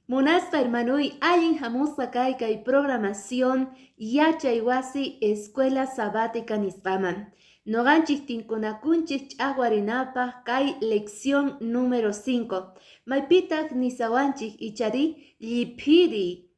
Munasqa hermanuy allin hamusqa kay programación yachay wasi escuela sabática nisqaman. Noqanchik tinkunakunchik ch'aqwarinapaq kay lección número 5. Maypitaq nisawanchik ichari lliphiri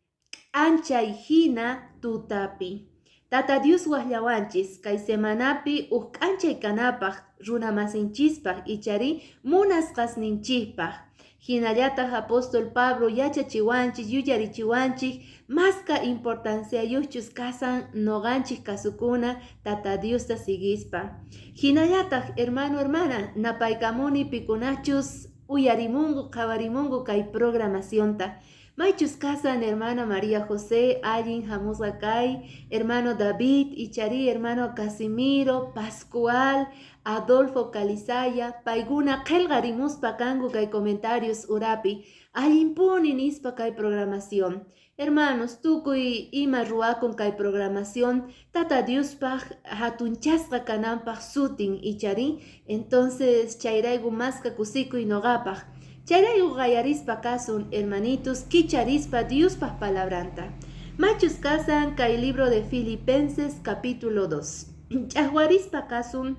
anchay hina tutapi. Tata Dios wahlawanchis kay semanapi k'anchay kanapaq runa masinchispaq ichari munasqasninchikpaq. Hinallataq apóstol Pablo yachachiwanchik yuyarichiwanchik masca importancia yuchus kasan noganchik kasukuna tata Diosta sigispa. Hinallataq hermana napaykamuni pikunachus uyarimungu qhawarimungu kay programacionta. Maychus kasan hermana María José, allin hamusqa kay, hermano David, ichari hermano Casimiro, Pascual, Adolfo Calizaya, paiguna qelqarimuspa kangu kay comentarios urapi, allimpuni nispa kay programación. Hermanos, tukuy ima ruakun kay programación, tata Diospaj hatunchasqa kananpaq sutin ichari, entonces chayraygu masca kusikuy noqapaq. Chayraygu qayarispa kasun, hermanitos, kicharispa Diospaj palabranta. Machus kasan kay libro de Filipenses capítulo 2. Ch'aqwarispa kasun,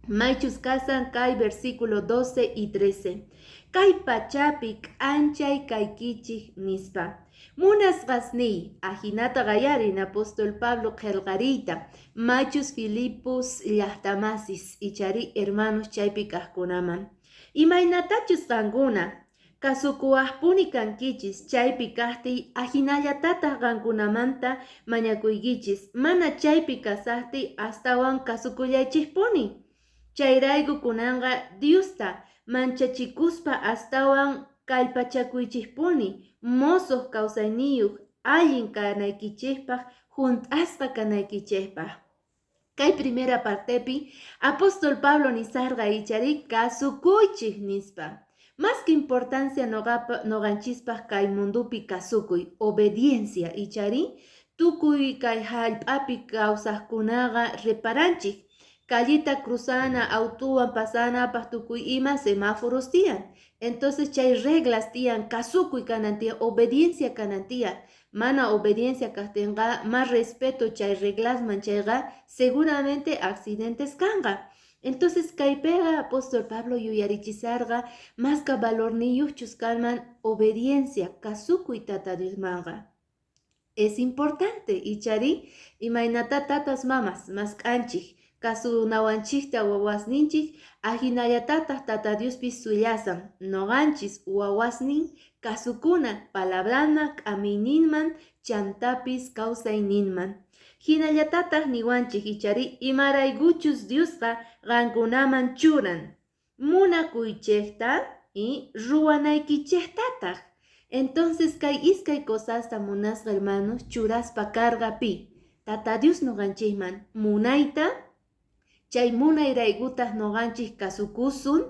Maichus kasan kay versículo 12 y 13. Kay pachapi k'anchay kaykichik nispa. Munasqasniy ajinata gayarin apóstol Pablo qelqariyta. Machus Filipos llaqtamasis ichari hermanos chaypi kaqkunaman. Imaynatachus qankuna kasukuwaqpuni kankichis chaypi kaqtiy ajinallatataq qankunamanta mañakuykichis. Mana chaypi kasaqtiy astawan kasukullaychikpuni. Chayraygu kunanga Diosta manchachikuspa astawan kallpachakuychikpuni mosoq kawsayniyuq allin kanaykichikpaq juntasqa kanaykichikpaq. Kay primera partepi apóstol Pablo nisarqa ichari kasukuychik nispa. Más que importancia noqanchispaq kay mundupi kasukuy obediencia ichari tukuy kay hallp'api kawsaqkunaqa reparanchik. Callita cruzana, autuwan pasana, tukuy ima semáforos tiyan. Entonces chay reglas tiyan, kasukuy kanan tiyan, obediencia kanan tiyan. Mana obediencia kastenga, más respeto chay reglas manchayga, seguramente accidentes kanga. Entonces kaypega apóstol Pablo yuyarichisarga, más ka valor ni yuchus kalman obediencia, kasukuy tata Dios manga. Es importante, ichari, imaynata tatas mamas, más kanchik. Kasu nawanchikta wawasninchik ajinallatataq tata Diospi suyasan noqanchis wawasnin kasukuna palabrana k'amininman chantapis kawsayninman. Hinallatataq niwanchik ichari imaraykuchus Diosqa qankunaman churan munakuychikta y ruwanaykichiktataq. Entonces kay iskay cosasta munasqa hermanos churaspa kargapi tata Dios noqanchikman munayta. Chay munayraykutaj noqanchik kasukusun,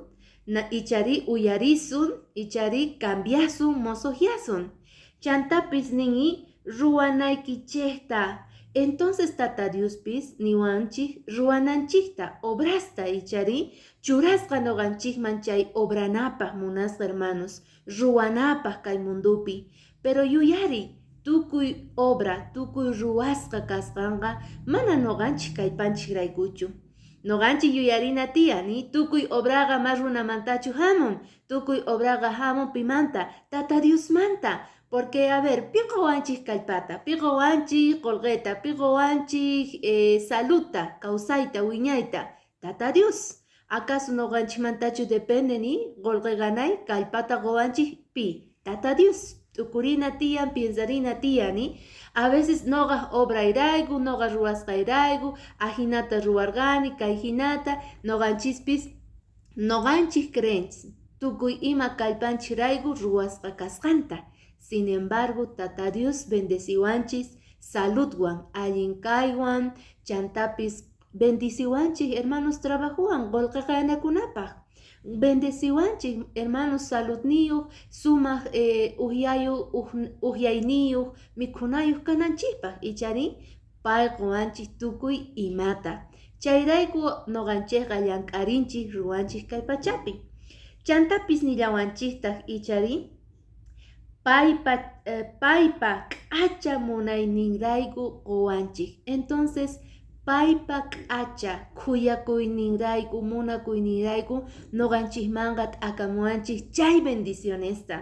ichari uyarisun, ichari cambiasun, mosoyasun. Chantapis ningi ruwanaykichikta. Entonces tata Diospis niwanchik ruwananchikta, obrasta ichari churasqa noqanchikman chay obranapaq munasqa hermanos, ruwanapaq kay mundupi. Pero yuyari, tukuy obra, tukuy ruwasqa kasqanqa mana noqanchik kaypanchik raykuchu. Noqanchik yuyarina tiyani tukuy obraga mas runamantachu hamun, tukuy obraga hamun pimanta, tata Dios manta. Porque a ver, piqawanchik kallpata, piqawanchik qolqeta, piqawanchik saludta, kawsayta, wiñayta, tata Dios. ¿Acaso noqanchikmantachu depende ni qolqe ganay kallpata qowanchik pi? Tata Dios. Tukurina tiyan, piensarina tiyani. A veces noqa obrayraygu, noqa ruwasqayraygu, ajinata ruwarqani, kay hinata, noqanchispis, noqanchik creenchis. Tukuy ima kallpanchiraygu ruwasqa kasqanta. Sin embargo, tata Dios bendeciwanchis, saludwan, allinkaywan, chantapis bendeciwanchis, hermanos trabajuan, qolqeqanakunapaq. Bendeciwanchik hermanos saludniyuq, sumaq uhyayniyu, mikhunayuq kananchikpaq ichari pay quwanchik tukuy imata. Chayrayku noqanchikqa llank'arinchik ruwanchik kay pachapi. Chantapis nillawanchiktaq ichari paypa k'acha munayninrayku quwanchik. Entonces paypa k'acha khuyakuyninrayku munakuyninrayku noqanchikmanqa t'akamuwanchik chay bendicionesta.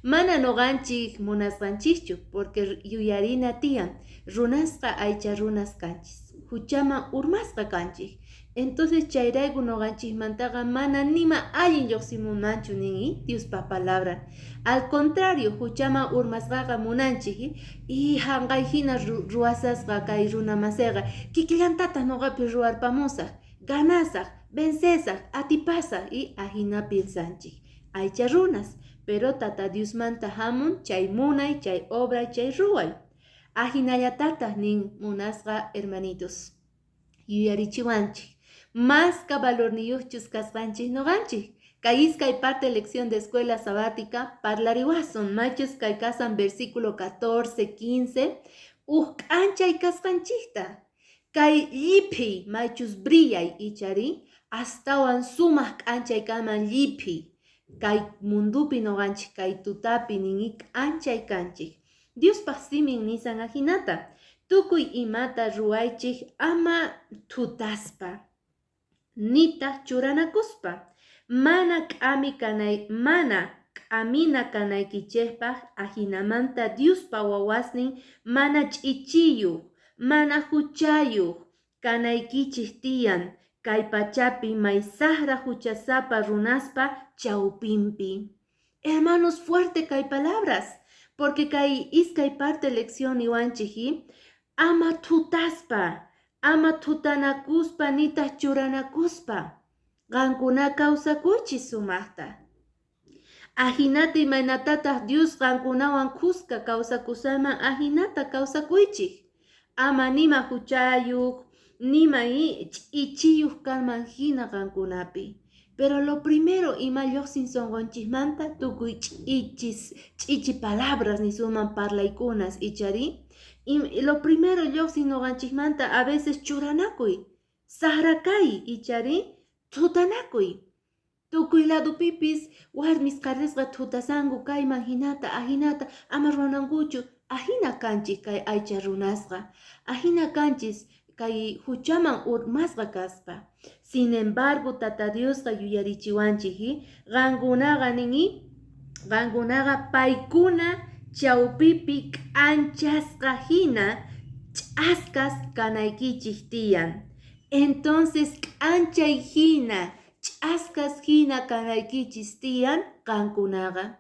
Mana noqanchik munasqanchikchu porque yuyarina tiyan runasqa aycha runas kanchis, huchaman urmasqa kanchik. Entonces chayrayku noqanchikmantaqa mana nima allin lluqsimunmanchu ninmi Diospa palabra. Al contrario, huchaman urmasqaqa munanchik y hanqayhina ruwasasqa kay runa masiqa kikillantataq noqapi ruwarpamusaq, ganasaq, vencesaq, atipasaq y ahina pensanchik. Aycha runas, pero tata Diosmanta hamun chay munay, chay obra, chay ruway. Ahinallatataq nin munasqa hermanitos. Yuyarichiwanchik. Más valorniyuqchus kasqanchik noqanchik. Kay iskay parte lección de escuela sabática parlariwason machus kay kasan versículo 14, 15 k'anchay kasqanchikta. Kay lliphiy machus brillay ichari astawan sumaq k'anchay kaman lliphiy. Kay mundupi noqanchik kay tutapi nini k'anchay kanchik. Diospaq simin nisan ahinata. Tukuy imata ruwaychik ama tutaspa. Nita churanakuspa. Mana k'amina kanaykichikpaq ahinamanta Diospa wawasnin mana ch'ichiyuq, mana huchayuq kanaykichik tiyan kay pachapi maysaqra huchasapa runaspa chawpinpi. Hermanos, fuerte kay palabras, porque kay iskay parte lección niwanchik ama tutaspa, ama tutanakuspa nita churanakuspa. Qankuna kawsakuychis sumaqta. Ahinata imaynatataq Dios qankunawan kuska kawsakusaman ahinata kawsakuychik. Ama nima huchayuq, nima ch'ichiyuq kanman hina qankunapi. Pero lo primero ima lluqsin sonqonchikmanta tukuy ch'ichi palabras nisuman parlaykunas ichari. Lo primero lluqsin noqanchikmanta a veces churanakuy, sahrakay ichari. Tutanakuy. Tukuy ladupipis warmis qarisqa tutasanku kayman hinata ahinata ama ruwanankuchu. Ahina kanchik kay aycha runasqa. Ahina kanchis kay huchaman urmasqa kaspa. Sin embargo, tata Diosqa yuyarichiwanchik qankunaqa paykuna chawpipi k'anchasqa hina ch'askas kanaykichik tiyan. Entonces k'anchay hina, ch'askas hina kanaykichis tiyan qankunaqa.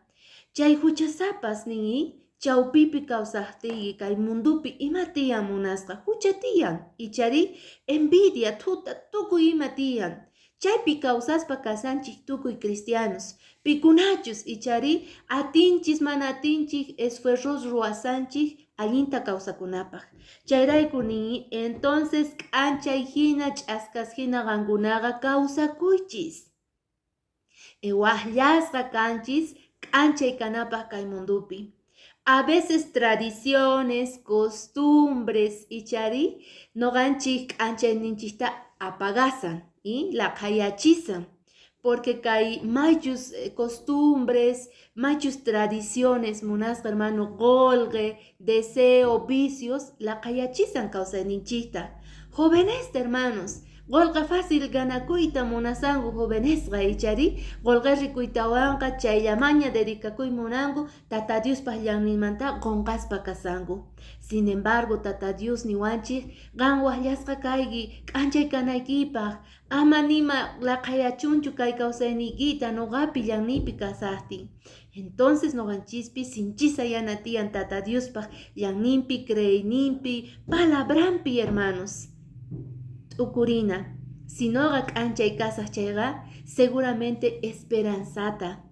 Chay huchasapas nini chawpipi kawsaqtiki kay mundupi ima tiyan munasqa, hucha tiyan. Ichari envidia, tuta, tukuy ima tiyan. Chaypi kawsaspa kasanchik tukuy cristianos. Pikunachus ichari atinchis mana atinchik esfuerzos ruwasanchik allinta kawsakunapaq. Chayrayku nini entonces k'anchay hina ch'askas hina qankunaqa kawsakuychis. Waqllasqa kanchis k'anchay kanapaq kay mundupi. A veces tradiciones, costumbres ichari noqanchik k'anchayninchikta apagasan y laqhayachisan. Porque kay maychus costumbres, maychus tradiciones, munasqa hermano, golgue, deseo, vicios, laqhayachisan kawsayninchikta. Jovenesta, hermanos, golqa fácil ganakuyta munasanku jovenesqa ichari, golqa rikuytawanqa chayllamaña dedikakuy munanku, tata Diospaq llanninmanta qonqaspa kasanku. Sin embargo, tata Dios niwanchik, qan waqllasqa kayki, k'anchay kanaykipaq, ama nima laqhayachunchu kay kawsayniykita noqapi llannipi kasaqtin. Entonces noqanchispi sinchisa yana tiyan tata Diospaq llanninpi, creyninpi, palabranpi, hermanos. Ukurina, si noqa k'anchay kasaq chayqa, seguramente esperanzata,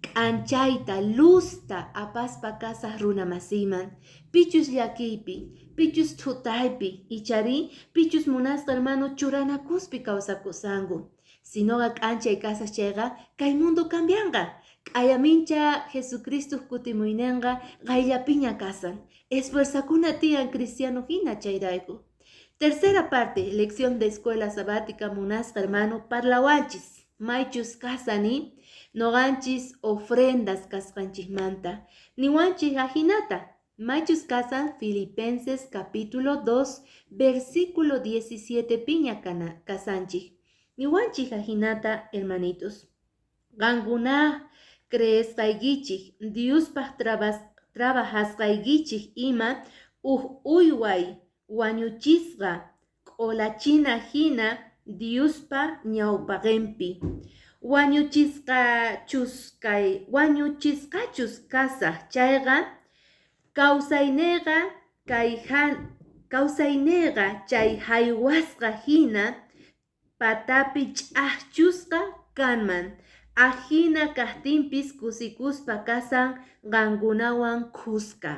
k'anchayta, luzta apaspa kasaq runa masiman, pichus llakiypi, pichus tutaypi, ichari, pichus munasqa hermano churanakuspi kawsakusanku. Si noqa k'anchay kasaq chayqa, kay mundo cambianqa. K'ayamincha Jesucristo kutimuynenqa qayllapiña kasan. Esfuerzakuna tiyan cristiano hina chayrayku. Tercera parte, lección de escuela sabática munasqa hermano parlawanchis. maychus kasani, noganchis ofrendas kasqanchikmanta. Niwanchik ajinata, maychus kasan Filipenses capítulo 2, versículo 17 piña kasanchik. Niwanchik ajinata, hermanitos. Ganguna creesqaykichik, Diospaq trabajasqaykichik ima uyway wañuchisqa k'olachina hina Diospa ñawpaqinpi. Wañuchisqachus kasaq chayqa kawsayniyqa chay haywasqa hina patapi ch'aqchusqa kanman. Ajina kajtinpis kusikuspa kasan qankunawan kuska.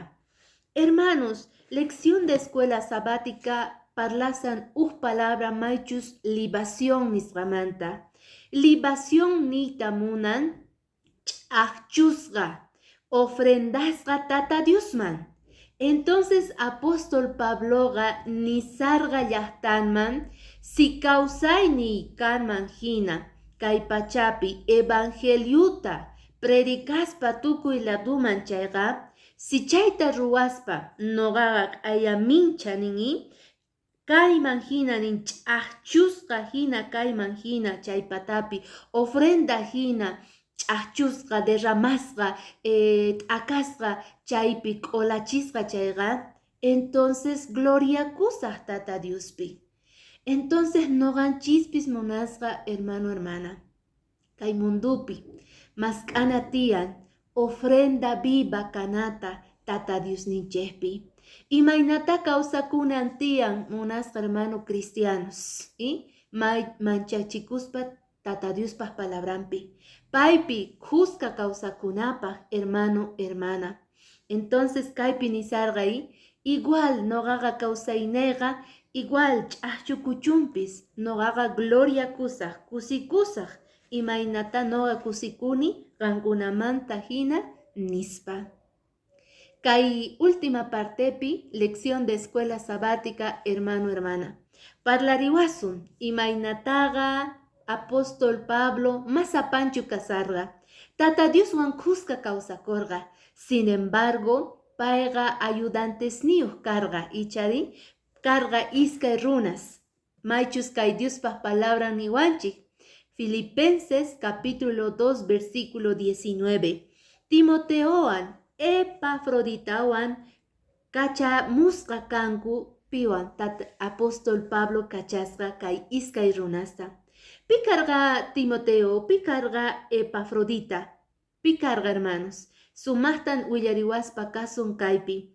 Hermanos, lección de escuela sabática parlasan palabra maychus libación nisqamanta. Libación nita munan ch'aqchusqa, ofrendasqa tata Diosman. Entonces apóstol Pabloga nisarga llaqtanman si kawsayniy kanman hina kay pachapi evangeliuta predicaspa tukuy laduman chayqa si chayta ruwaspa noqaqa ayamincha nini kayman hina nin ch'aqchusqa hina kayman hina chay patapi ofrenda hina ch'aqchusqa derramasqa t'akasqa chaypi k'olachisqa chayqa entonces gloria kusaq tata Diospi. Entonces noqanchispis munasqa hermano hermana kay mundupi mask'ana tiyan ofrenda viva kanata tata Diosninchikpi. Imaynata kawsakunan tiyan munasqa hermano cristianos manchachikuspa tata Diospaq palabrampi paypi kuska kawsakunapaq hermano hermana. Entonces kaypi nisarqay igual noqaqa kawsaynayqa igual ch'aqchukuchunpis noqaqa gloria kusaq kusikusaq imaynata noqa kusikuni qankunamanta hina nispa. Kay última partepi lección de escuela sabática hermano hermana. Parlariwasun imaynataqa apóstol Pablo masapanchu kasarqa tata Dioswan kuska kawsakurqa. Sin embargo payqa ayudantes niyuq karqa ichari karga iskay runas. Maychus kay Diospaq palabra niwanchik. Filipenses capítulo 2 versículo 19. Timoteowan Epafroditawan kachamusqa kanku piwan apóstol Pablo kachasqa kay iskay runasta. Picarga Timoteo, picarga Epafrodita. Picarga hermanos. Sumaqtan willariwaspa kasun kaypi.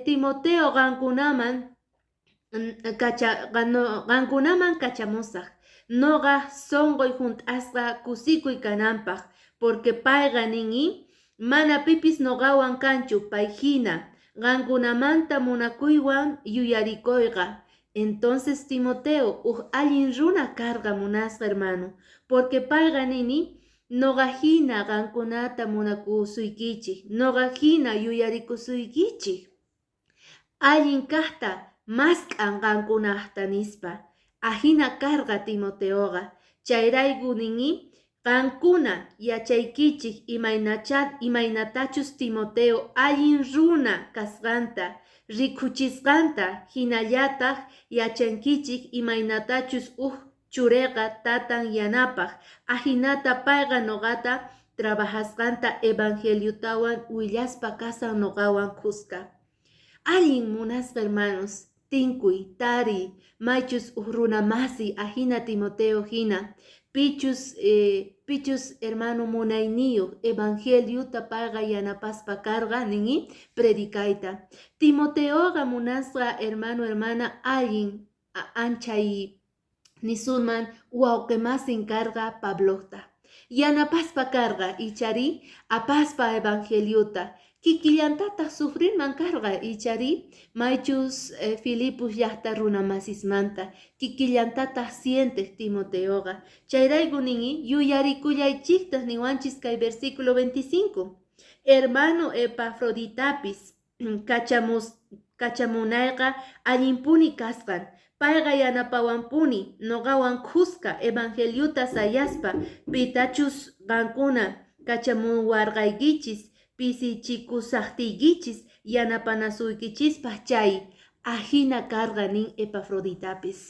Timoteo qankunaman kachamusaq. Noqa sonqoy hunt'asqa kusikuy kananpaq porque payqa ningi mana pipis noqawan kanchu pay hina qankunamanta munakuywan yuyarikuyqa. Entonces Timoteo allin runa karqa munasqa hermano porque payqa nini noqa hina qankunata munakusuykichik, noqa hina yuyarikusuykichik. Allin kaqta mask'an qankunaqta nispa. Ajina karqa Timoteoqa. Chayrayku nini qankuna yachaykichik imaynatachus Timoteo allin runa kasqanta, rikuchisqanta hinallataq yachankichik imaynatachus chureqa tatan yanapaq. Ajinata payqa noqata trabajasqanta evangeliutawan willaspa kasan noqawan kuska. Allin munasqa hermanos, tinkuy, tari, maychus runa masi ajina Timoteo hina, pichus hermano munayniyo, evangeliuta payqa yanapaspa karqa nini predikayta. Timoteoqa munasqa hermano hermana allin anchay nisunman wawqi masin karqa Pablota. Yanapaspa karqa ichari apaspa evangeliuta. Kikillantataq sufrirman karqa ichari maychus Filipus llaqta runa masismanta. Kikillantataq sientes Timoteoqa. Chayrayku nini yuyarikullaychiktaq niwanchis kay versículo 25. Hermano Epafroditapis kachamunayqa allimpuni kasqan. Payqa yanapawanpuni noqawan kuska evangeliuta sayaspa pitachus qankuna kachamuwarqaykichis pisichikusaqtiykichis yanapanasuykichispaq chay ajina karqa nin Epafroditapis.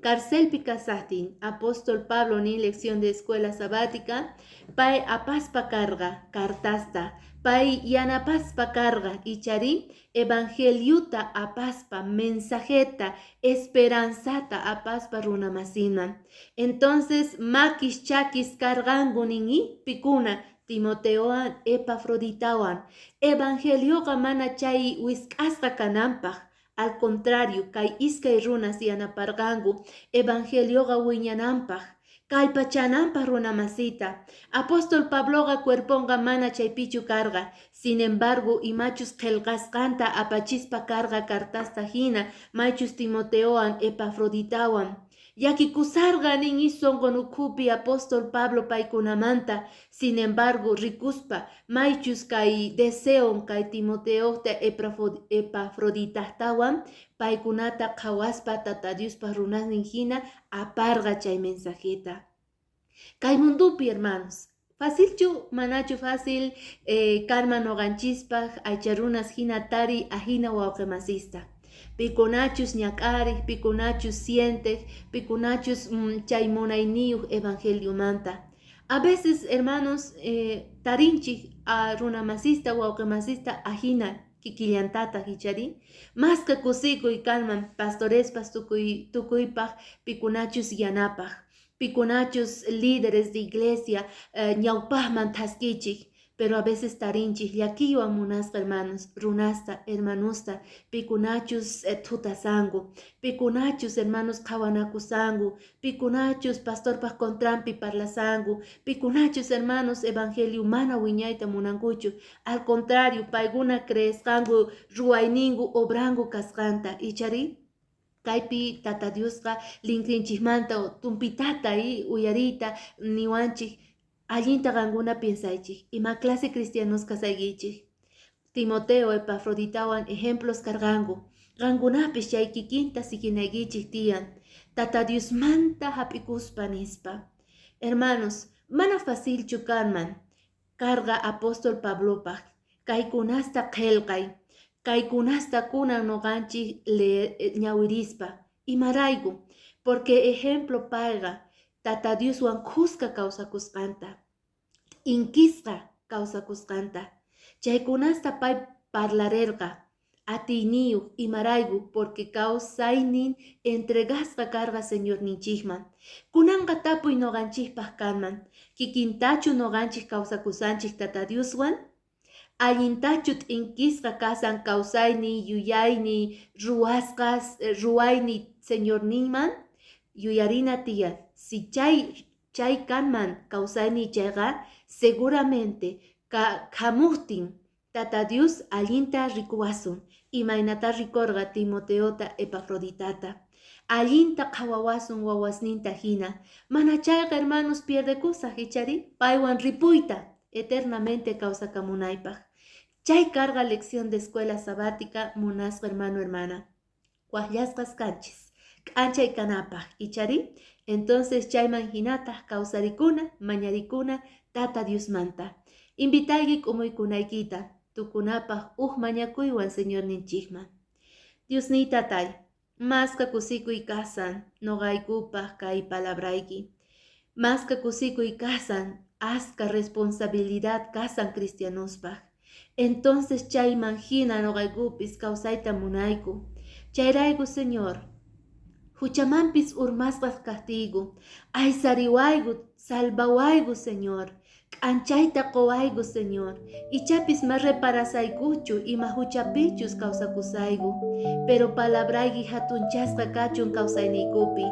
Carcelpi kasaqtin apóstol Pablo nin lección de escuela sabática pay apaspa karqa cartasta pay yanapaspa karqa ichari evangeliuta apaspa mensajeta esperanzata apaspa runamasiman. Entonces makis chakis karqanku ninmi pikuna Timoteowan Epafroditawan evangelioqa mana chay wisk'asqa kananpaq. Al contrario, kay iskay runas yanaparqanku evangelioqa wiñananpaq, kallpachananpaq runamasita. Apóstol Pabloqa cuerponqa mana chaypichu karqa. Sin embargo, imachus qillqasqanta apachispa karqa cartasta hina maychus Timoteowan Epafroditawan. Yakikusarqa ninmi sonqonukupi apóstol Pablo paykunamanta. Sin embargo, rikuspa maychus kay deseon kay Timoteota Epafroditahtawan paykunata qhawaspa tata Diospa runasnin hina aparqa chay mensajeta. Kay mundupi hermanos, facilchu manachu fácil karma noqanchispaq aycha runas hina tari ahina wawqimasista. Pikunachus ñak'ariq, pikunachus sientes, pikunachus chay munayniyuq evangeliumanta. A veces, hermanos, tarinchik a runamasista wawqimasista ajina kikillantata hichari, maska kusikuy kalman pastorespas tukuypaq pikunachus yanapaq, pikunachus líderes de iglesia ñawpaqman taskichik. Pero a veces tarinchik llakiwan munasqa hermanos, runasta, hermanusta, pikunachus tutasangu, pikunachus hermanos qhawanakusangu, pikunachus pastorpaq contrampi parlasangu, pikunachus hermanos evangelio mana wiñayta munankuchu. Al contrario, paykuna creesqangu ruwayningu obrangu kasqanta ichari. Kaypi tata Diosqa linkrinchikmanta tumpitata uyarita niwanchik allinta qankuna piensaychik, ima clase cristianos kasaykichik. Timoteo Epafroditawan ejemplos karqanku. Qankunapish chay kikinta sikinaykichik tiyan. Tata Diosmanta hapikuspa nispa. Hermanos, mana facilchu kanman karqa apóstol Pablopaq. Kaykunasta qillqay. Kaykunasta kunan noqanchik ñawirispa. Imarayku, porque ejemplo payqa tata Dioswan kuska kawsakusqanta, inkisqa kawsakusqanta. Chaykunasta pay parlarerqa, atiyniyuq imarayku porque kawsaynin entregasqa karqa Señor ninchikman. Kunanqa tapuy noqanchikpaq kanman, kikintachu noqanchik kawsakusanchik tata Dioswan? Allintachu inkisqa kasan kawsayni, yuyayni, ruwayni Señor ninman? Yuyarina tiyan. Si chay kanman kawsayni chayqa, seguramente hamuqtin tata Dios allinta rikuwasun. Imaynata rikurqa Timoteota Epafroditata. Allinta qhawawasun wawasninta hina. Mana chayqa hermanos pierdekusaq ichari, paywan ripuyta eternamente kawsakamunaypaq. Chay karqa lección de escuela sabática munasqa hermano hermana. Waqllasqas kanchis. K'anchay kanapaq ichari. Entonces chayman hinata kawsarikuna, mañarikuna, tata Diosmanta. Invitayki umuykunaykita, tukunapaq mañakuywan Señor ninchikman. Diosni tatay, maska kusikuy kasan, noqaykupaq kay palabrayki. Maska kusikuy kasan, aska responsabilidad kasan cristianospaq. Entonces chayman hina noqaykupis kawsayta munayku. Chayrayku Señor, huchamampis urmasqas kaqtiyku, aysariwayku, salvawayku Señor, k'anchayta qowayku Señor, ichapis ma reparasaykuchu ima huchapichus kawsakusayku, pero palabrayki hatunchasqa kachun kawsayniykupi,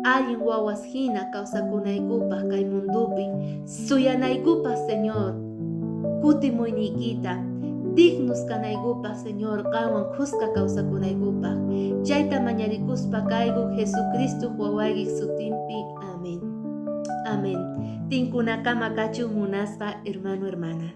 allin wawas hina kawsakunaykupaq kay mundupi, suyanaykupaq Señor, kutimuyniykita, dignos kanaykupaq Señor qanwan kuska kawsakunaykupaq. Chayta mañarikuspa kayku Jesucristo wawayki sutinpi. Amén. Amén. Tinkunakama kachun munasqa hermano hermana.